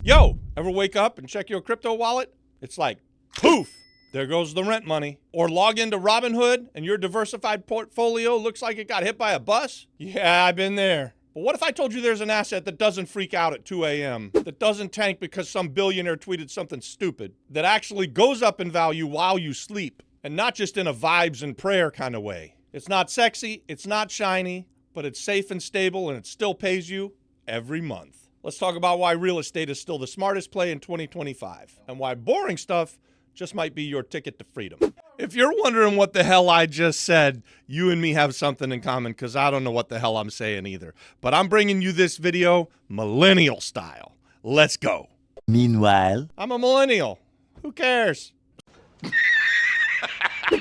Yo, ever wake up and check your crypto wallet? It's like, poof, there goes the rent money. Or log into Robinhood and your diversified portfolio looks like it got hit by a bus? Yeah, I've been there. But what if I told you there's an asset that doesn't freak out at 2 a.m., that doesn't tank because some billionaire tweeted something stupid, that actually goes up in value while you sleep, and not just in a vibes and prayer kind of way? It's not sexy, it's not shiny, but it's safe and stable, and it still pays you every month. Let's talk about why real estate is still the smartest play in 2025, and why boring stuff just might be your ticket to freedom. If you're wondering what the hell I just said, you and me have something in common, because I don't know what the hell I'm saying either. But I'm bringing you this video millennial style. Let's go. Meanwhile, I'm a millennial. Who cares?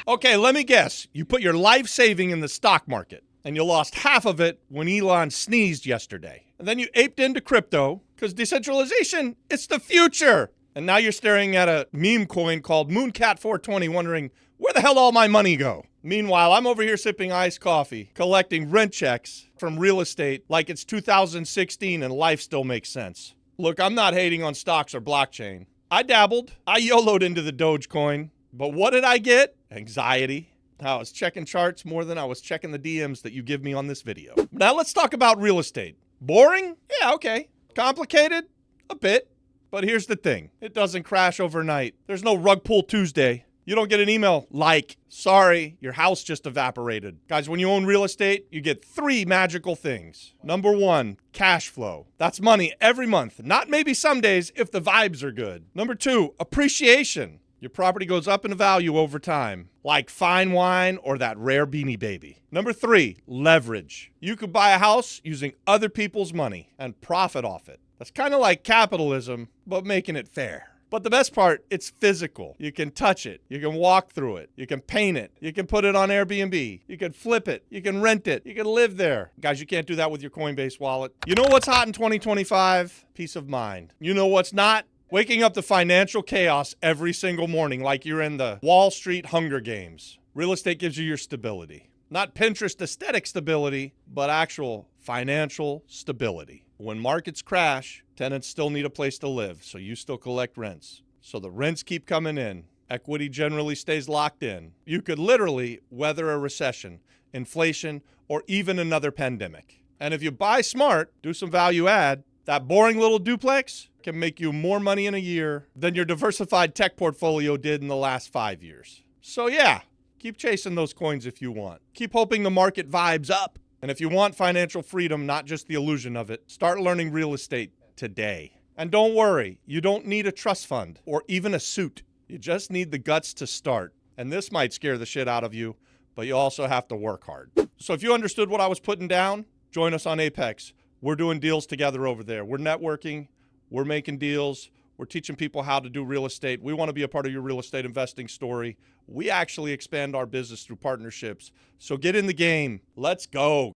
Okay, let me guess. You put your life saving in the stock market, and you lost half of it when Elon sneezed yesterday. And then you aped into crypto, because decentralization, it's the future. And now you're staring at a meme coin called Mooncat420 wondering, where the hell all my money go? Meanwhile, I'm over here sipping iced coffee, collecting rent checks from real estate like it's 2016 and life still makes sense. Look, I'm not hating on stocks or blockchain. I dabbled. I YOLO'd into the Dogecoin. But what did I get? Anxiety. I was checking charts more than I was checking the DMs that you give me on this video. Now let's talk about real estate. Boring? Yeah, okay. Complicated? A bit. But here's the thing. It doesn't crash overnight. There's no rug pull Tuesday. You don't get an email like, sorry, your house just evaporated. Guys, when you own real estate, you get 3 magical things. Number 1, cash flow. That's money every month, not maybe some days if the vibes are good. Number 2, appreciation. Your property goes up in value over time, like fine wine or that rare Beanie Baby. Number 3, leverage. You could buy a house using other people's money and profit off it. That's kind of like capitalism, but making it fair. But the best part, it's physical. You can touch it. You can walk through it. You can paint it. You can put it on Airbnb. You can flip it. You can rent it. You can live there. Guys, you can't do that with your Coinbase wallet. You know what's hot in 2025? Peace of mind. You know what's not? Waking up to financial chaos every single morning like you're in the Wall Street Hunger Games. Real estate gives you your stability. Not Pinterest aesthetic stability, but actual financial stability. When markets crash, tenants still need a place to live, so you still collect rents. So the rents keep coming in. Equity generally stays locked in. You could literally weather a recession, inflation, or even another pandemic. And if you buy smart, do some value add, that boring little duplex can make you more money in a year than your diversified tech portfolio did in the last 5 years. So yeah, keep chasing those coins if you want. Keep hoping the market vibes up. And if you want financial freedom, not just the illusion of it, start learning real estate today. And don't worry, you don't need a trust fund or even a suit. You just need the guts to start. And this might scare the shit out of you, but you also have to work hard. So if you understood what I was putting down, join us on Apex. We're doing deals together over there. We're networking. We're making deals. We're teaching people how to do real estate. We want to be a part of your real estate investing story. We actually expand our business through partnerships. So get in the game. Let's go.